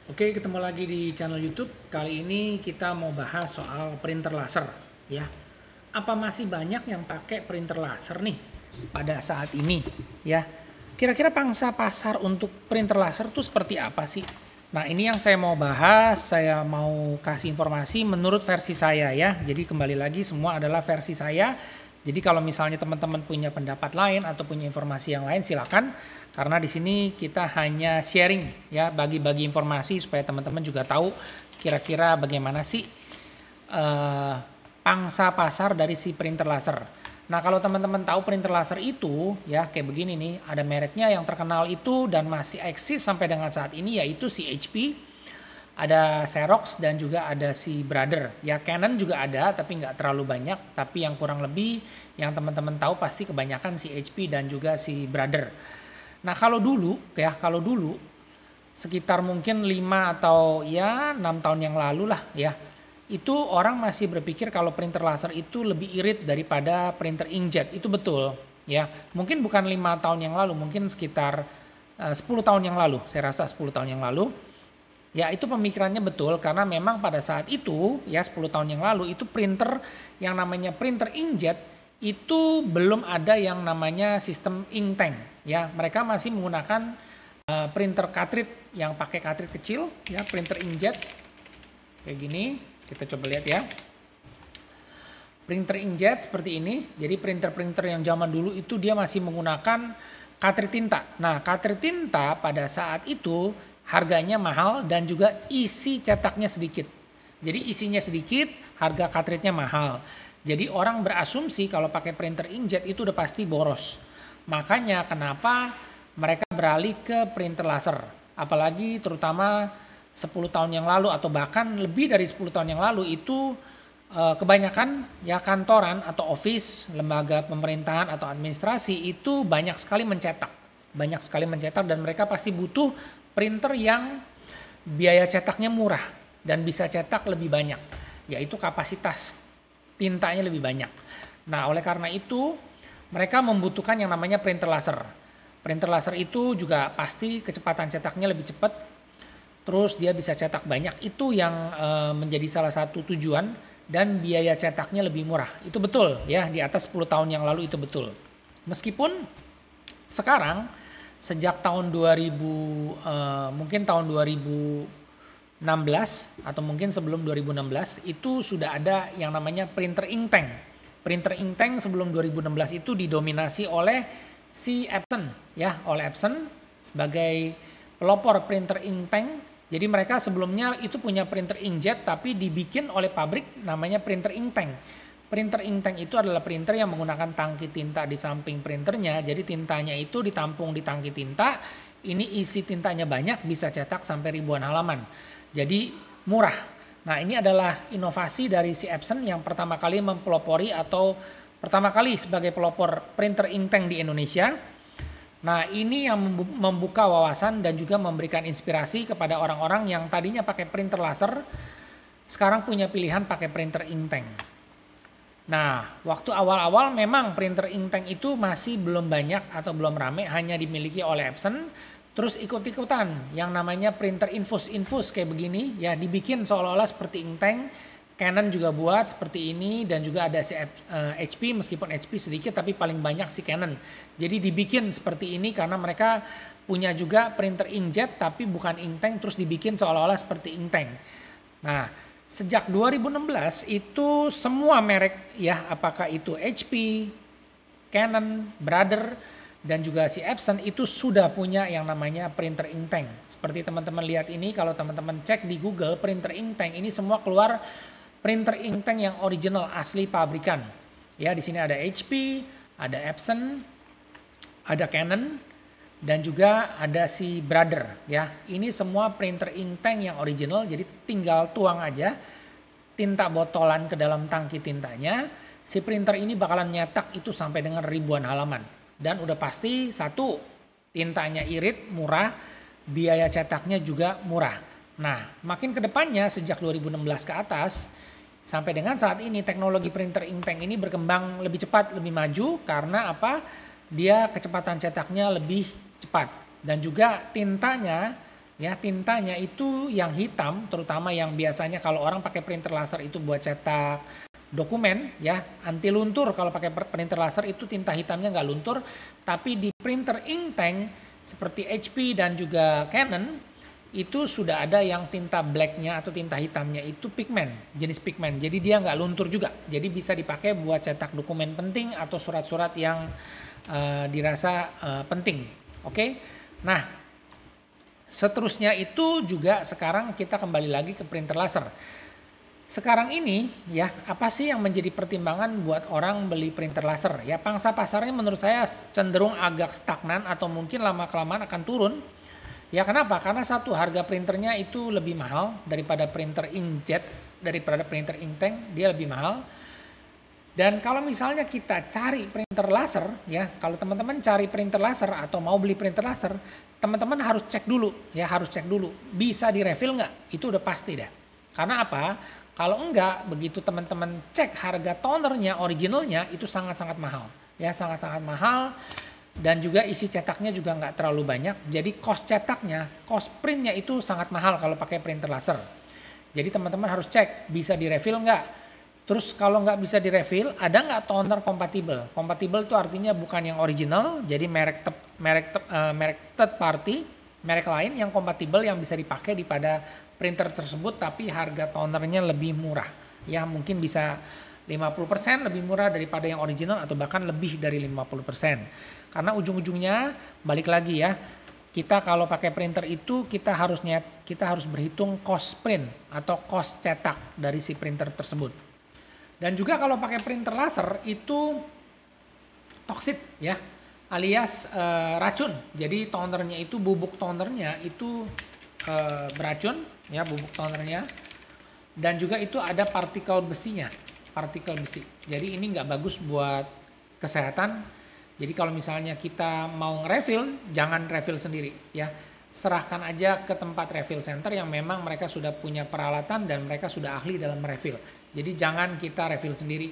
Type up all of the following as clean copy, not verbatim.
Oke, ketemu lagi di channel YouTube. Kali ini kita mau bahas soal printer laser, ya. Apa masih banyak yang pakai printer laser nih pada saat ini, ya? Kira-kira pangsa pasar untuk printer laser tuh seperti apa sih? Nah, ini yang saya mau bahas, saya mau kasih informasi menurut versi saya ya. Jadi kembali lagi semua adalah versi saya. Jadi kalau misalnya teman-teman punya pendapat lain atau punya informasi yang lain silakan, karena di sini kita hanya sharing ya, bagi-bagi informasi supaya teman-teman juga tahu kira-kira bagaimana sih pangsa pasar dari si printer laser. Nah, kalau teman-teman tahu printer laser itu ya kayak begini nih, ada mereknya yang terkenal itu dan masih eksis sampai dengan saat ini yaitu si HP, ada Xerox dan juga ada si Brother. Ya Canon juga ada tapi nggak terlalu banyak, tapi yang kurang lebih yang teman-teman tahu pasti kebanyakan si HP dan juga si Brother. Nah, kalau dulu sekitar mungkin 5 atau ya 6 tahun yang lalu lah ya. Itu orang masih berpikir kalau printer laser itu lebih irit daripada printer inkjet. Itu betul ya. Mungkin bukan 5 tahun yang lalu, mungkin sekitar 10 tahun yang lalu. Saya rasa 10 tahun yang lalu. Ya itu pemikirannya betul karena memang pada saat itu ya 10 tahun yang lalu itu printer yang namanya printer inkjet itu belum ada yang namanya sistem ink tank ya. Mereka masih menggunakan printer cartridge yang pakai cartridge kecil ya, printer inkjet kayak gini. Kita coba lihat ya. Printer inkjet seperti ini. Jadi printer-printer yang zaman dulu itu dia masih menggunakan cartridge tinta. Nah, cartridge tinta pada saat itu harganya mahal dan juga isi cetaknya sedikit. Jadi isinya sedikit, harga cartridge-nya mahal. Jadi orang berasumsi kalau pakai printer inkjet itu udah pasti boros. Makanya kenapa mereka beralih ke printer laser. Apalagi terutama 10 tahun yang lalu atau bahkan lebih dari 10 tahun yang lalu itu kebanyakan ya kantoran atau office, lembaga pemerintahan atau administrasi itu banyak sekali mencetak. Banyak sekali mencetak dan mereka pasti butuh printer yang biaya cetaknya murah dan bisa cetak lebih banyak, yaitu kapasitas tintanya lebih banyak. Nah, oleh karena itu mereka membutuhkan yang namanya printer laser. Printer laser itu juga pasti kecepatan cetaknya lebih cepat, terus dia bisa cetak banyak. Itu yang menjadi salah satu tujuan dan biaya cetaknya lebih murah. Itu betul ya, di atas 10 tahun yang lalu itu betul. Meskipun sekarang sejak tahun 2000 mungkin tahun 2016 atau mungkin sebelum 2016 itu sudah ada yang namanya printer ink tank. Printer ink tank sebelum 2016 itu didominasi oleh si Epson ya, oleh Epson sebagai pelopor printer ink tank. Jadi mereka sebelumnya itu punya printer inkjet tapi dibikin oleh pabrik namanya printer ink tank. Printer ink tank itu adalah printer yang menggunakan tangki tinta di samping printernya. Jadi tintanya itu ditampung di tangki tinta. Ini isi tintanya banyak, bisa cetak sampai ribuan halaman. Jadi murah. Nah, ini adalah inovasi dari si Epson yang pertama kali mempelopori atau pertama kali sebagai pelopor printer ink tank di Indonesia. Nah, ini yang membuka wawasan dan juga memberikan inspirasi kepada orang-orang yang tadinya pakai printer laser, sekarang punya pilihan pakai printer ink tank. Nah, waktu awal-awal memang printer ink tank itu masih belum banyak atau belum rame, hanya dimiliki oleh Epson. Terus ikut-ikutan yang namanya printer infus kayak begini, ya dibikin seolah-olah seperti ink tank. Canon juga buat seperti ini dan juga ada si HP, meskipun HP sedikit tapi paling banyak si Canon. Jadi dibikin seperti ini karena mereka punya juga printer inkjet tapi bukan ink tank, terus dibikin seolah-olah seperti ink tank. Nah, sejak 2016 itu semua merek ya, apakah itu HP, Canon, Brother, dan juga si Epson itu sudah punya yang namanya printer ink tank. Seperti teman-teman lihat ini, kalau teman-teman cek di Google printer ink tank ini semua keluar printer ink tank yang original asli pabrikan. Ya, di sini ada HP, ada Epson, ada Canon, dan juga ada si Brother ya. Ini semua printer ink tank yang original, jadi tinggal tuang aja tinta botolan ke dalam tangki tintanya. Si printer ini bakalan nyetak itu sampai dengan ribuan halaman. Dan udah pasti satu, tintanya irit, murah, biaya cetaknya juga murah. Nah, makin ke depannya sejak 2016 ke atas sampai dengan saat ini teknologi printer ink tank ini berkembang lebih cepat, lebih maju karena apa? Dia kecepatan cetaknya lebih cepat dan juga tintanya Ya, tintanya itu yang hitam, terutama yang biasanya kalau orang pakai printer laser itu buat cetak dokumen, ya anti luntur. Kalau pakai printer laser itu tinta hitamnya nggak luntur, tapi di printer ink tank seperti HP dan juga Canon itu sudah ada yang tinta blacknya atau tinta hitamnya itu pigmen, jenis pigmen. Jadi dia nggak luntur juga. Jadi bisa dipakai buat cetak dokumen penting atau surat-surat yang dirasa penting. Oke, nah. Seterusnya itu juga sekarang kita kembali lagi ke printer laser. Sekarang ini ya, apa sih yang menjadi pertimbangan buat orang beli printer laser? Ya, pangsa pasarnya menurut saya cenderung agak stagnan atau mungkin lama-kelamaan akan turun. Ya, kenapa? Karena satu, harga printernya itu lebih mahal daripada printer inkjet, daripada printer ink tank, dia lebih mahal. Dan kalau misalnya kita cari printer laser, ya kalau teman-teman cari printer laser atau mau beli printer laser, teman-teman harus cek dulu, ya harus cek dulu, bisa direfill nggak? Itu udah pasti dah. Karena apa? Kalau enggak, begitu teman-teman cek harga tonernya, originalnya itu sangat-sangat mahal, ya sangat-sangat mahal. Dan juga isi cetaknya juga nggak terlalu banyak, jadi cost cetaknya, cost printnya itu sangat mahal kalau pakai printer laser. Jadi teman-teman harus cek, bisa direfill nggak? Terus kalau nggak bisa direfill, ada nggak toner kompatibel? Kompatibel itu artinya bukan yang original, jadi merek third party, merek lain yang kompatibel yang bisa dipakai di pada printer tersebut, tapi harga tonernya lebih murah. Ya mungkin bisa 50% lebih murah daripada yang original atau bahkan lebih dari 50%. Karena ujung-ujungnya balik lagi ya, kita kalau pakai printer itu kita harus berhitung cost print atau cost cetak dari si printer tersebut. Dan juga kalau pakai printer laser itu toksit ya, alias racun. Jadi tonernya itu, bubuk tonernya itu beracun ya, bubuk tonernya. Dan juga itu ada partikel besinya, partikel besi. Jadi ini nggak bagus buat kesehatan. Jadi kalau misalnya kita mau nge-refill, jangan refill sendiri ya. Serahkan aja ke tempat refill center yang memang mereka sudah punya peralatan dan mereka sudah ahli dalam refill. Jadi jangan kita refill sendiri.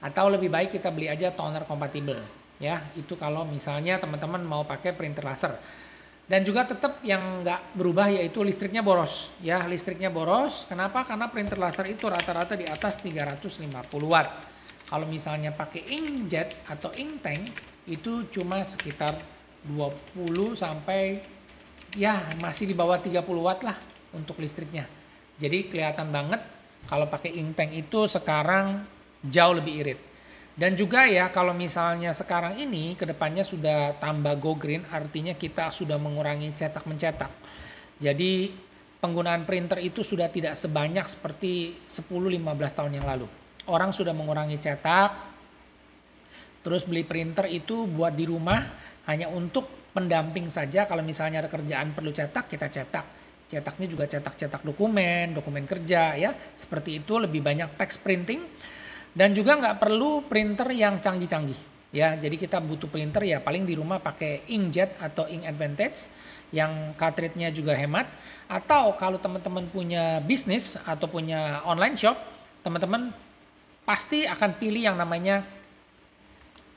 Atau lebih baik kita beli aja toner kompatibel. Ya, itu kalau misalnya teman-teman mau pakai printer laser. Dan juga tetap yang nggak berubah yaitu listriknya boros. Ya, listriknya boros. Kenapa? Karena printer laser itu rata-rata di atas 350 watt. Kalau misalnya pakai inkjet atau ink tank itu cuma sekitar 20 sampai ya masih di bawah 30 watt lah untuk listriknya. Jadi kelihatan banget kalau pakai ink tank itu sekarang jauh lebih irit. Dan juga ya kalau misalnya sekarang ini kedepannya sudah tambah go green, artinya kita sudah mengurangi cetak mencetak. Jadi penggunaan printer itu sudah tidak sebanyak seperti 10-15 tahun yang lalu. Orang sudah mengurangi cetak, terus beli printer itu buat di rumah hanya untuk pendamping saja. Kalau misalnya ada kerjaan perlu cetak, kita cetak. Cetaknya juga cetak-cetak dokumen kerja ya. Seperti itu, lebih banyak text printing. Dan juga nggak perlu printer yang canggih-canggih. Ya, jadi kita butuh printer ya paling di rumah pakai inkjet atau ink advantage yang cartridge-nya juga hemat. Atau kalau teman-teman punya bisnis atau punya online shop, teman-teman pasti akan pilih yang namanya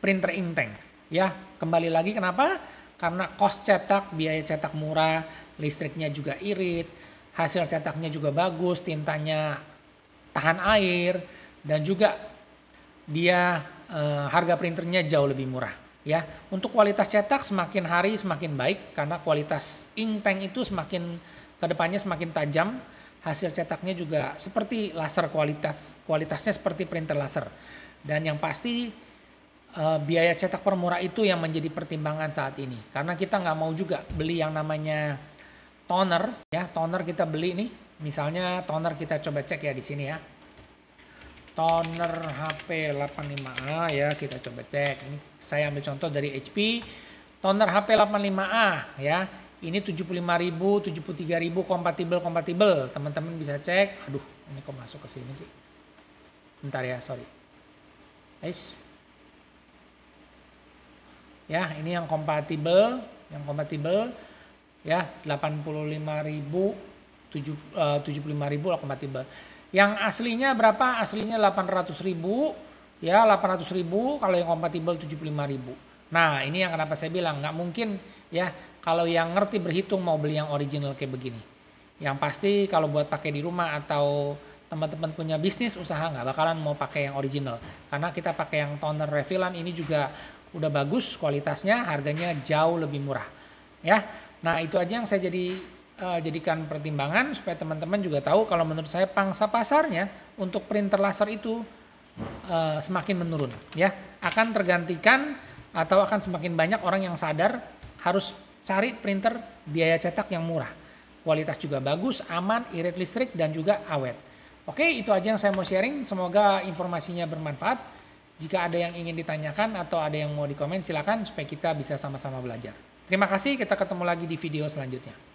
printer ink tank. Ya, kembali lagi kenapa? Karena cost cetak, biaya cetak murah, listriknya juga irit, hasil cetaknya juga bagus, tintanya tahan air, dan juga dia harga printernya jauh lebih murah. Ya, untuk kualitas cetak semakin hari semakin baik karena kualitas ink tank itu semakin kedepannya semakin tajam. Hasil cetaknya juga seperti laser, kualitasnya seperti printer laser. Dan yang pasti biaya cetak permurah itu yang menjadi pertimbangan saat ini. Karena kita nggak mau juga beli yang namanya toner, ya toner kita beli nih. Misalnya toner kita coba cek ya di sini ya. Toner HP 85A ya, kita coba cek. Ini saya ambil contoh dari HP. Toner HP 85A ya. Ini 75.000, 73.000 kompatibel. Teman-teman bisa cek. Aduh, ini kok masuk ke sini sih. Bentar ya, sorry. Guys. Ya, ini yang kompatibel ya 85.000, 75.000 lah kompatibel. Yang aslinya berapa? Aslinya 800.000 ya, 800.000 kalau yang kompatibel 75.000. Nah, ini yang kenapa saya bilang nggak mungkin Ya, kalau yang ngerti berhitung mau beli yang original kayak begini. Yang pasti kalau buat pakai di rumah atau teman-teman punya bisnis usaha nggak bakalan mau pakai yang original. Karena kita pakai yang toner refillan ini juga udah bagus kualitasnya, harganya jauh lebih murah. Ya, nah itu aja yang saya jadikan pertimbangan supaya teman-teman juga tahu kalau menurut saya pangsa pasarnya untuk printer laser itu semakin menurun. Ya, akan tergantikan atau akan semakin banyak orang yang sadar harus cari printer biaya cetak yang murah. Kualitas juga bagus, aman, irit listrik, dan juga awet. Oke, itu aja yang saya mau sharing. Semoga informasinya bermanfaat. Jika ada yang ingin ditanyakan atau ada yang mau dikomen, silakan supaya kita bisa sama-sama belajar. Terima kasih, kita ketemu lagi di video selanjutnya.